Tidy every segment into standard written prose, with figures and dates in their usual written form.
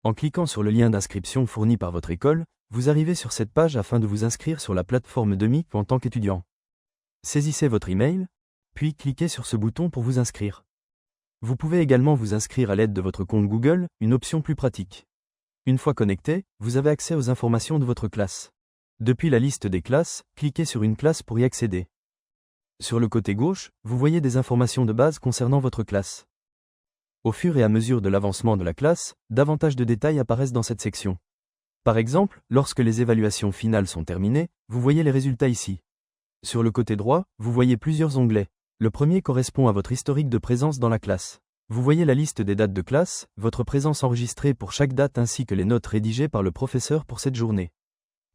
En cliquant sur le lien d'inscription fourni par votre école, vous arrivez sur cette page afin de vous inscrire sur la plateforme Udemy en tant qu'étudiant. Saisissez votre email, puis cliquez sur ce bouton pour vous inscrire. Vous pouvez également vous inscrire à l'aide de votre compte Google, une option plus pratique. Une fois connecté, vous avez accès aux informations de votre classe. Depuis la liste des classes, cliquez sur une classe pour y accéder. Sur le côté gauche, vous voyez des informations de base concernant votre classe. Au fur et à mesure de l'avancement de la classe, davantage de détails apparaissent dans cette section. Par exemple, lorsque les évaluations finales sont terminées, vous voyez les résultats ici. Sur le côté droit, vous voyez plusieurs onglets. Le premier correspond à votre historique de présence dans la classe. Vous voyez la liste des dates de classe, votre présence enregistrée pour chaque date ainsi que les notes rédigées par le professeur pour cette journée.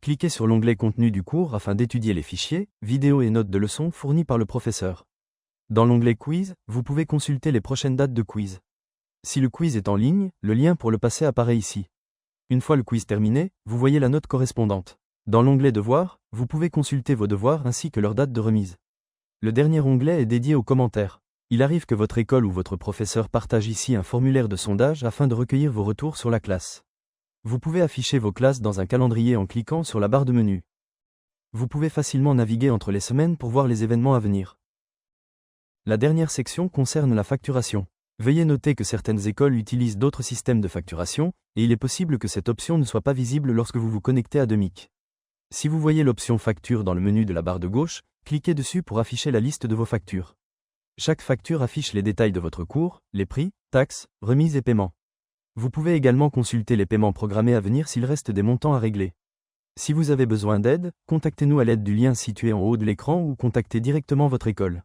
Cliquez sur l'onglet Contenu du cours afin d'étudier les fichiers, vidéos et notes de leçons fournis par le professeur. Dans l'onglet Quiz, vous pouvez consulter les prochaines dates de quiz. Si le quiz est en ligne, le lien pour le passer apparaît ici. Une fois le quiz terminé, vous voyez la note correspondante. Dans l'onglet Devoirs, vous pouvez consulter vos devoirs ainsi que leur date de remise. Le dernier onglet est dédié aux commentaires. Il arrive que votre école ou votre professeur partage ici un formulaire de sondage afin de recueillir vos retours sur la classe. Vous pouvez afficher vos classes dans un calendrier en cliquant sur la barre de menu. Vous pouvez facilement naviguer entre les semaines pour voir les événements à venir. La dernière section concerne la facturation. Veuillez noter que certaines écoles utilisent d'autres systèmes de facturation, et il est possible que cette option ne soit pas visible lorsque vous vous connectez à Udemy. Si vous voyez l'option Facture dans le menu de la barre de gauche, cliquez dessus pour afficher la liste de vos factures. Chaque facture affiche les détails de votre cours, les prix, taxes, remises et paiements. Vous pouvez également consulter les paiements programmés à venir s'il reste des montants à régler. Si vous avez besoin d'aide, contactez-nous à l'aide du lien situé en haut de l'écran ou contactez directement votre école.